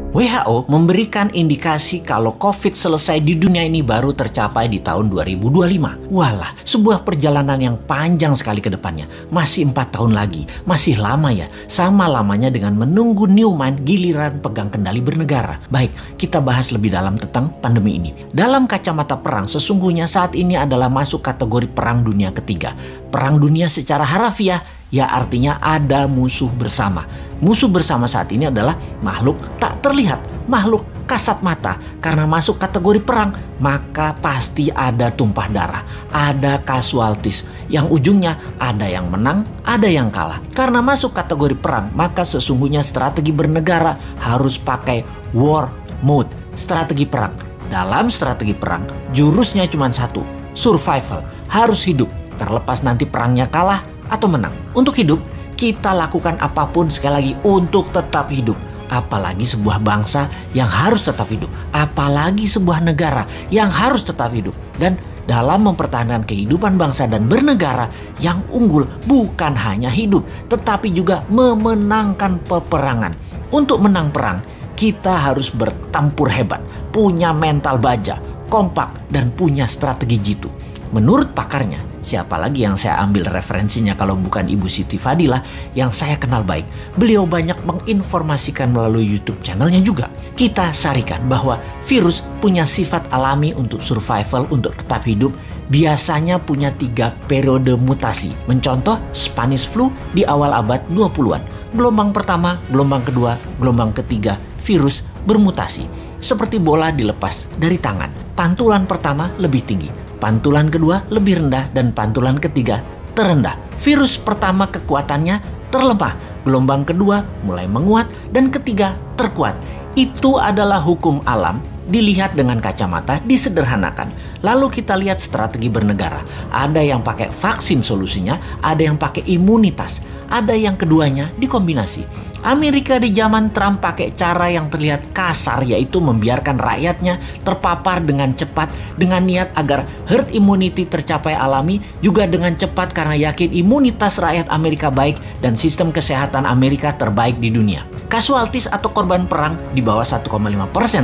WHO memberikan indikasi kalau COVID selesai di dunia ini baru tercapai di tahun 2025. Walah, sebuah perjalanan yang panjang sekali ke depannya. Masih 4 tahun lagi, masih lama ya. Sama lamanya dengan menunggu Newman giliran pegang kendali bernegara. Baik, kita bahas lebih dalam tentang pandemi ini. Dalam kacamata perang, sesungguhnya saat ini adalah masuk kategori perang dunia ketiga. Perang dunia secara harafiah, ya artinya ada musuh bersama. Musuh bersama saat ini adalah makhluk tak terlihat, makhluk kasat mata. Karena masuk kategori perang, maka pasti ada tumpah darah, ada casualties. Yang ujungnya ada yang menang, ada yang kalah. Karena masuk kategori perang, maka sesungguhnya strategi bernegara harus pakai war mode, strategi perang. Dalam strategi perang, jurusnya cuma satu, survival, harus hidup. Terlepas nanti perangnya kalah atau menang. Untuk hidup, kita lakukan apapun sekali lagi untuk tetap hidup. Apalagi sebuah bangsa yang harus tetap hidup. Apalagi sebuah negara yang harus tetap hidup. Dan dalam mempertahankan kehidupan bangsa dan bernegara, yang unggul bukan hanya hidup, tetapi juga memenangkan peperangan. Untuk menang perang, kita harus bertempur hebat, punya mental baja, kompak, dan punya strategi jitu. Menurut pakarnya, siapa lagi yang saya ambil referensinya kalau bukan Ibu Siti Fadilah yang saya kenal baik. Beliau banyak menginformasikan melalui YouTube channelnya juga. Kita sarikan bahwa virus punya sifat alami untuk survival, untuk tetap hidup. Biasanya punya 3 periode mutasi. Mencontoh Spanish flu di awal abad 20-an. Gelombang pertama, gelombang kedua, gelombang ketiga, virus bermutasi. Seperti bola dilepas dari tangan. Pantulan pertama lebih tinggi, pantulan kedua lebih rendah, dan pantulan ketiga terendah. Virus pertama kekuatannya terlemah, gelombang kedua mulai menguat, dan ketiga terkuat. Itu adalah hukum alam, dilihat dengan kacamata, disederhanakan. Lalu kita lihat strategi bernegara. Ada yang pakai vaksin solusinya, ada yang pakai imunitas, ada yang keduanya dikombinasi. Amerika di zaman Trump pakai cara yang terlihat kasar, yaitu membiarkan rakyatnya terpapar dengan cepat dengan niat agar herd immunity tercapai alami, juga dengan cepat karena yakin imunitas rakyat Amerika baik dan sistem kesehatan Amerika terbaik di dunia. Casualties atau korban perang di bawah 1,5%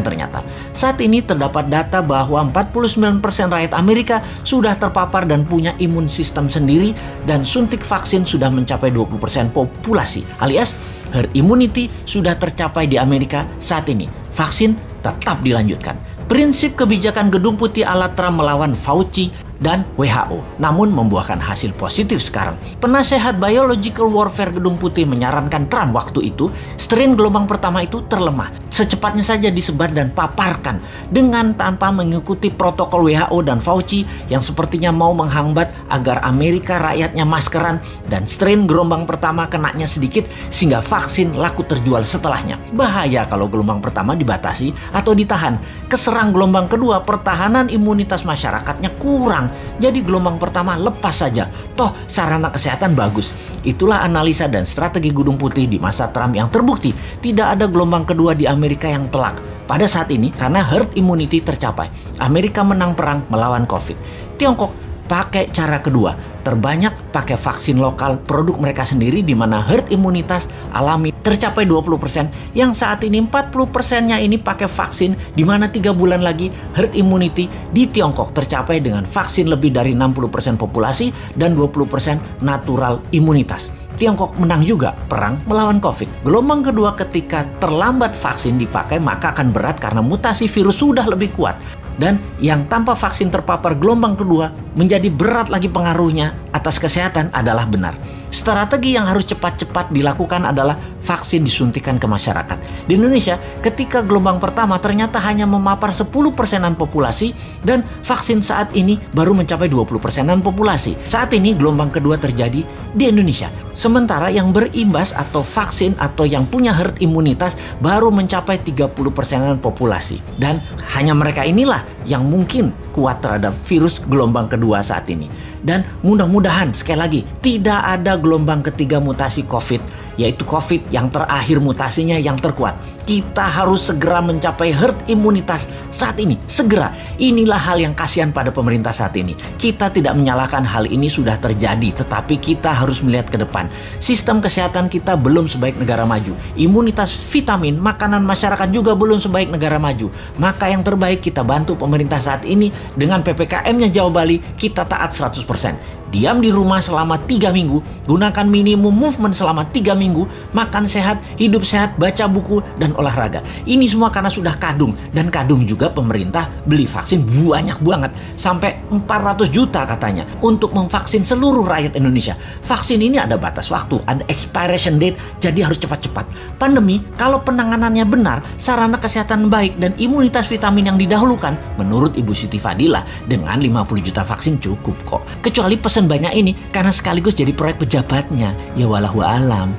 ternyata. Saat ini terdapat data bahwa 49% rakyat Amerika sudah terpapar dan punya imun sistem sendiri, dan suntik vaksin sudah mencapai 20% populasi, alias herd immunity sudah tercapai di Amerika saat ini. Vaksin tetap dilanjutkan. Prinsip kebijakan Gedung Putih ala Trump melawan Fauci dan WHO, namun membuahkan hasil positif sekarang. Penasehat Biological Warfare Gedung Putih menyarankan Trump waktu itu, strain gelombang pertama itu terlemah. Secepatnya saja disebar dan paparkan dengan tanpa mengikuti protokol WHO dan Fauci yang sepertinya mau menghambat agar Amerika rakyatnya maskeran dan strain gelombang pertama kenanya sedikit sehingga vaksin laku terjual setelahnya. Bahaya kalau gelombang pertama dibatasi atau ditahan. Keserang gelombang kedua, pertahanan imunitas masyarakatnya kurang. Jadi gelombang pertama lepas saja. Toh sarana kesehatan bagus. Itulah analisa dan strategi Gedung Putih di masa Trump yang terbukti tidak ada gelombang kedua di Amerika yang telak. Pada saat ini karena herd immunity tercapai, Amerika menang perang melawan COVID. Tiongkok pakai cara kedua, terbanyak pakai vaksin lokal produk mereka sendiri, di mana herd imunitas alami tercapai 20%, yang saat ini 40%-nya ini pakai vaksin, di mana 3 bulan lagi herd immunity di Tiongkok tercapai dengan vaksin lebih dari 60% populasi dan 20% natural imunitas. Tiongkok menang juga perang melawan COVID. Gelombang kedua ketika terlambat vaksin dipakai maka akan berat karena mutasi virus sudah lebih kuat. Dan yang tanpa vaksin terpapar gelombang kedua menjadi berat lagi pengaruhnya atas kesehatan adalah benar. Strategi yang harus cepat-cepat dilakukan adalah vaksin disuntikan ke masyarakat. Di Indonesia, ketika gelombang pertama ternyata hanya memapar 10%-an populasi dan vaksin saat ini baru mencapai 20%-an populasi. Saat ini gelombang kedua terjadi di Indonesia. Sementara yang berimbas atau vaksin atau yang punya herd imunitas baru mencapai 30%-an populasi. Dan hanya mereka inilah yang mungkin kuat terhadap virus gelombang kedua saat ini. Dan mudah-mudahan sekali lagi tidak ada gelombang ketiga mutasi COVID, yaitu COVID yang terakhir mutasinya yang terkuat. Kita harus segera mencapai herd imunitas saat ini, segera. Inilah hal yang kasihan pada pemerintah saat ini. Kita tidak menyalahkan hal ini sudah terjadi, tetapi kita harus melihat ke depan. Sistem kesehatan kita belum sebaik negara maju. Imunitas vitamin, makanan masyarakat juga belum sebaik negara maju. Maka yang terbaik kita bantu pemerintah saat ini dengan PPKM-nya Jawa Bali, kita taat 100%. Diam di rumah selama 3 minggu, gunakan minimum movement selama 3 minggu, makan sehat, hidup sehat, baca buku, dan olahraga. Ini semua karena sudah kadung, dan kadung juga pemerintah beli vaksin banyak banget, sampai 400 juta katanya, untuk memvaksin seluruh rakyat Indonesia. Vaksin ini ada batas waktu, ada expiration date, jadi harus cepat-cepat. Pandemi, kalau penanganannya benar, sarana kesehatan baik, dan imunitas vitamin yang didahulukan, menurut Ibu Siti Fadilah, dengan 50 juta vaksin cukup kok. Kecuali pesan banyak ini karena sekaligus jadi proyek pejabatnya. Ya walahu alam.